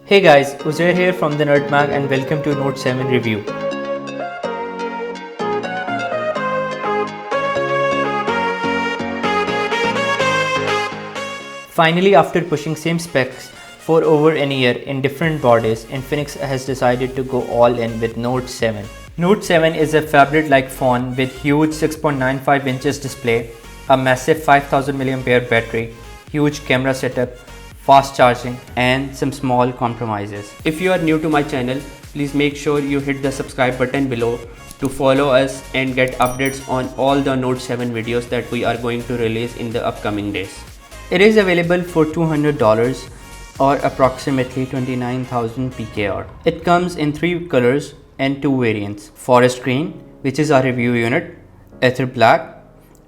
Hey guys, Uzair here from the Nerd Mag and welcome to Note 7 review. Finally, after pushing same specs for over a year in different bodies, Infinix has decided to go all in with Note 7. Note 7 is a phablet-like phone with huge 6.95 inches display, a massive 5000 mAh battery, huge camera setup, fast charging and some small compromises. If you are new to my channel, please make sure you hit the subscribe button below to follow us and get updates on all the Note 7 videos that we are going to release in the upcoming days. It is available for $200 or approximately 29,000 PKR. It comes in 3 colors and 2 variants: forest green, which is our review unit, ether black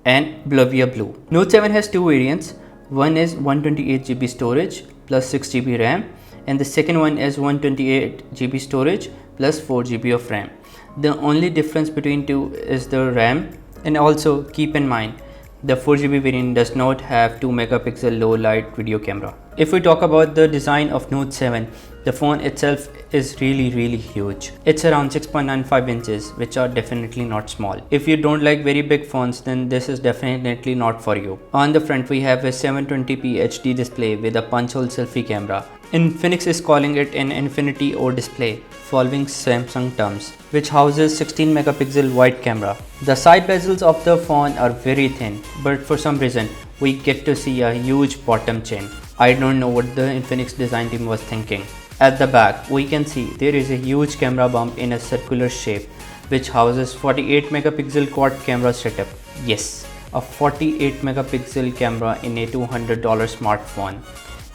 and Blavia blue. Note 7 has 2 variants. One is 128GB storage plus 6GB RAM and the second one is 128GB storage plus 4GB of RAM. The only difference between two is the RAM, and also keep in mind the 4GB variant does not have 2 megapixel low light video camera. If we talk about the design of Note 7, the phone itself is really huge. It's around 6.95 inches, which are definitely not small. If you don't like very big phones, then this is definitely not for you. On the front we have a 720p HD display with a punch hole selfie camera. Infinix is calling it an Infinity O display, following Samsung terms, which houses 16 megapixel wide camera. The side bezels of the phone are very thin, but for some reason we get to see a huge bottom chain. I don't know what the Infinix design team was thinking. At the back, we can see there is a huge camera bump in a circular shape, which houses 48 megapixel quad camera setup. Yes, a 48 megapixel camera in a $200 smartphone.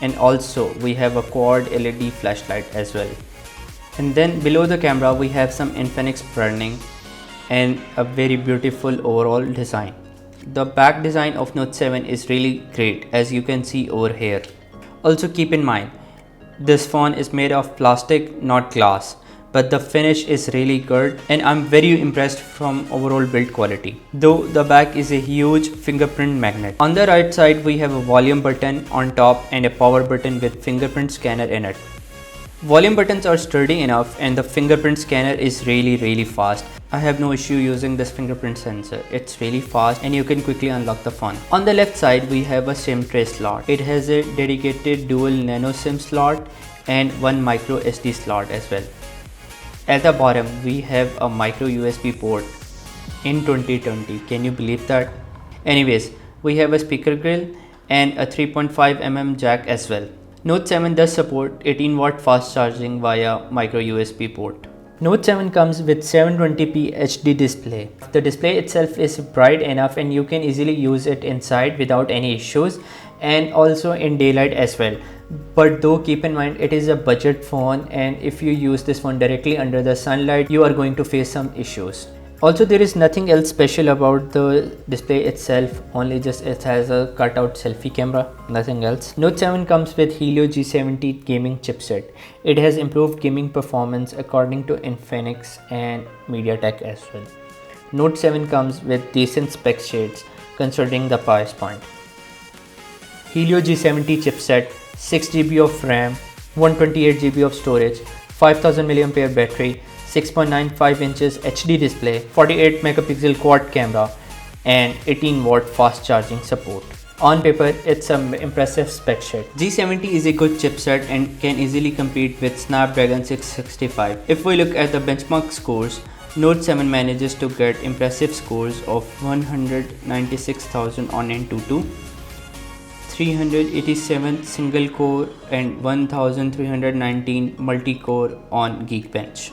And also we have a quad LED flashlight as well. And then below the camera we have some Infinix branding and a very beautiful overall design. The back design of Note 7 is really great, as you can see over here. Also keep in mind, this phone is made of plastic, not glass, but the finish is really good and I'm very impressed from overall build quality. Though the back is a huge fingerprint magnet. On the right side we have a volume button on top and a power button with fingerprint scanner in it. Volume buttons are sturdy enough and the fingerprint scanner is really fast. I have no issue using this fingerprint sensor. It's really fast and you can quickly unlock the phone. On the left side we have a SIM tray slot. It has a dedicated dual nano SIM slot and one micro SD slot as well. At the bottom we have a micro USB port in 2020. Can you believe that? Anyways, we have a speaker grill and a 3.5mm jack as well. Note 7 does support 18W fast charging via micro USB port. Note 7 comes with 720p HD display. The display itself is bright enough and you can easily use it inside without any issues, and also in daylight as well. But though keep in mind it is a budget phone, and if you use this phone directly under the sunlight you are going to face some issues. Also there is nothing else special about the display itself, only just it has a cutout selfie camera, nothing else. Note 7 comes with Helio G70 gaming chipset. It has improved gaming performance according to Infinix and MediaTek as well. Note 7 comes with decent spec shades considering the price point. Helio G70 chipset, 6GB of RAM, 128GB of storage, 5000 mAh battery, 6.95 inches HD display, 48 megapixel quad camera and 18W fast charging support. On paper, it's an impressive spec sheet. G70 is a good chipset and can easily compete with Snapdragon 665. If we look at the benchmark scores, Note 7 manages to get impressive scores of 196,000 on Antutu, 387 single core and 1319 multi-core on Geekbench.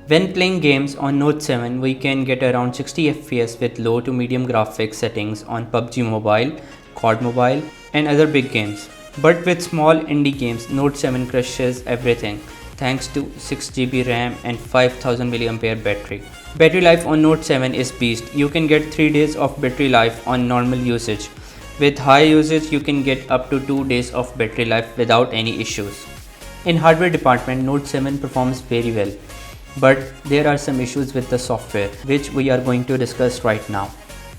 When playing games on Note 7, we can get around 60 FPS with low to medium graphics settings on PUBG Mobile, COD Mobile and other big games. But with small indie games, Note 7 crushes everything thanks to 6GB RAM and 5000 mAh battery. Battery life on Note 7 is beast. You can get 3 days of battery life on normal usage. With high usage, you can get up to 2 days of battery life without any issues. In hardware department, Note 7 performs very well. But there are some issues with the software, which we are going to discuss right now.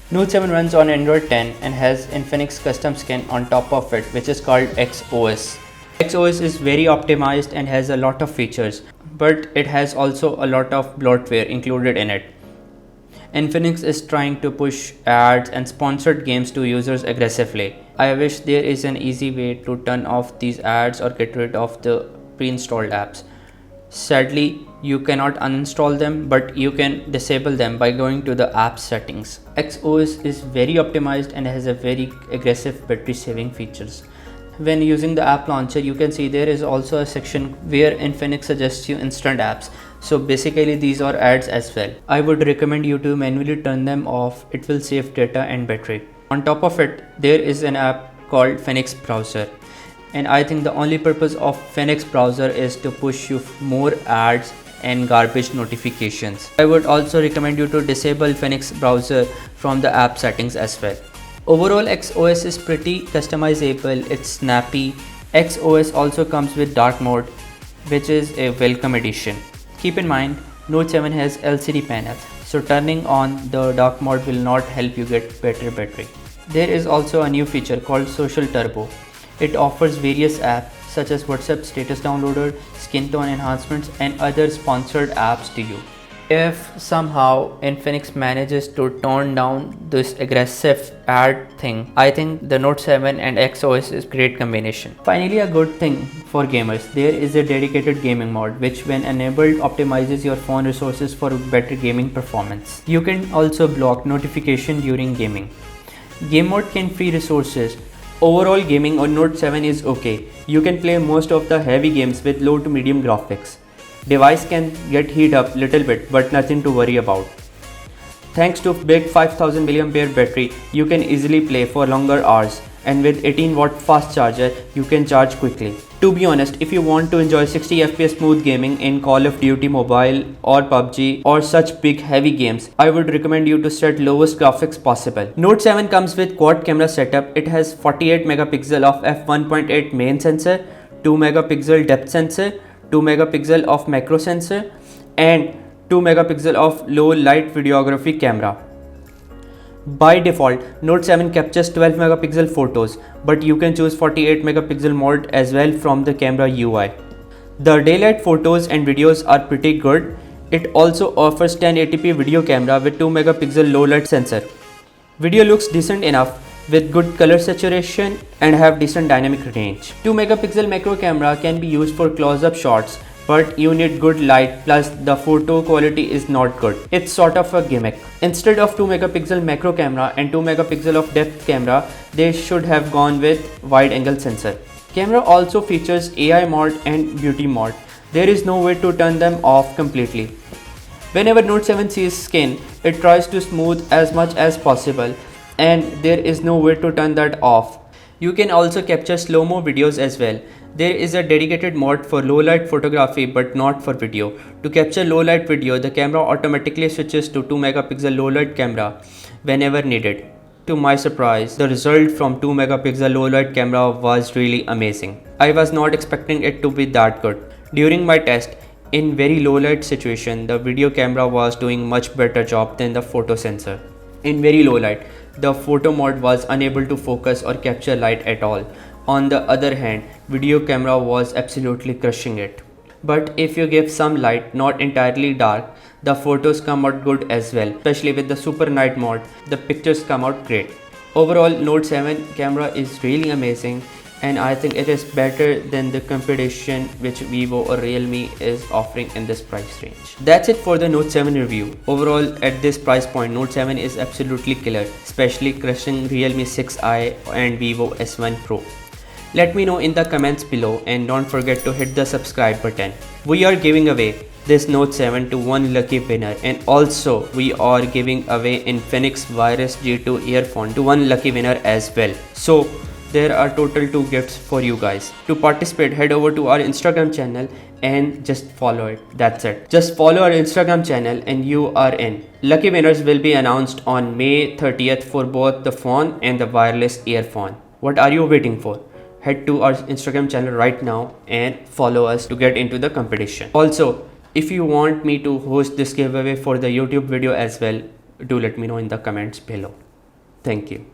Note 7 runs on Android 10 and has Infinix custom skin on top of it, which is called XOS. XOS is very optimized and has a lot of features, but it has also a lot of bloatware included in it. Infinix is trying to push ads and sponsored games to users aggressively. I wish there is an easy way to turn off these ads or get rid of the pre-installed apps. Sadly, you cannot uninstall them, but you can disable them by going to the app settings. XOS is very optimized and has a very aggressive battery saving features. When using the app launcher, you can see there is also a section where Infinix suggests you instant apps. So basically these are ads as well. I would recommend you to manually turn them off. It will save data and battery. On top of it, there is an app called Phoenix Browser. And I think the only purpose of Phoenix Browser is to push you more ads and garbage notifications. I would also recommend you to disable Phoenix Browser from the app settings as well. Overall, XOS is pretty customizable, it's snappy. XOS also comes with dark mode, which is a welcome addition. Keep in mind, Note 7 has LCD panel, so turning on the dark mode will not help you get better battery. There is also a new feature called Social Turbo. It offers various apps such as WhatsApp status downloader, skin tone enhancements and other sponsored apps to you. If somehow Infinix manages to tone down this aggressive ad thing, I think the Note 7 and XOS is great combination. Finally, a good thing for gamers, there is a dedicated gaming mode which when enabled optimizes your phone resources for better gaming performance. You can also block notification during gaming. Game mode can free resources. Overall gaming on Note 7 is okay. You can play most of the heavy games with low to medium graphics. Device can get heat up little bit, but nothing to worry about. Thanks to big 5000 mAh battery, you can easily play for longer hours, and with 18-watt fast charger, you can charge quickly. To be honest, if you want to enjoy 60 FPS smooth gaming in Call of Duty Mobile or PUBG or such big heavy games, I would recommend you to set lowest graphics possible. Note 7 comes with quad camera setup. It has 48 megapixel of f1.8 main sensor, 2 megapixel depth sensor, 2 megapixel of macro sensor and 2 megapixel of low light videography camera. By default, Note 7 captures 12 megapixel photos, but you can choose 48 megapixel mode as well from the camera UI. The daylight photos and videos are pretty good. It also offers 1080p video camera with 2 megapixel low light sensor. Video looks decent enough with good color saturation and have decent dynamic range. 2 megapixel macro camera can be used for close-up shots, but you need good light, plus the photo quality is not good. It's sort of a gimmick. Instead of 2 megapixel macro camera and 2 megapixel of depth camera, they should have gone with wide angle sensor. Camera also features AI mode and beauty mode. There is no way to turn them off completely. Whenever Note 7 sees skin, it tries to smooth as much as possible, and there is no way to turn that off. You can also capture slow-mo videos as well. There is a dedicated mode for low light photography but not for video. To capture low light video, the camera automatically switches to 2 megapixel low light camera whenever needed. To my surprise, the result from 2 megapixel low light camera was really amazing. I was not expecting it to be that good. During my test, in very low light situation, the video camera was doing much better job than the photo sensor. In very low light, the photo mode was unable to focus or capture light at all. On the other hand, video camera was absolutely crushing it. But if you give some light, not entirely dark, the photos come out good as well. Especially with the super night mode, the pictures come out great. Overall, Note 7 camera is really amazing, and I think it is better than the competition which Vivo or Realme is offering in this price range. That's it for the Note 7 review. Overall, at this price point, Note 7 is absolutely killer, especially crushing Realme 6i and Vivo S1 Pro. Let me know in the comments below, and don't forget to hit the subscribe button. We are giving away this Note 7 to one lucky winner, and also we are giving away Infinix Wireless G2 Earphone to one lucky winner as well. So there are total 2 gifts for you guys. To participate, head over to our Instagram channel and just follow it. That's it. Just follow our Instagram channel and you are in. Lucky winners will be announced on May 30th for both the phone and the wireless earphone. What are you waiting for? Head to our Instagram channel right now and follow us to get into the competition. Also, if you want me to host this giveaway for the YouTube video as well, do let me know in the comments below. Thank you.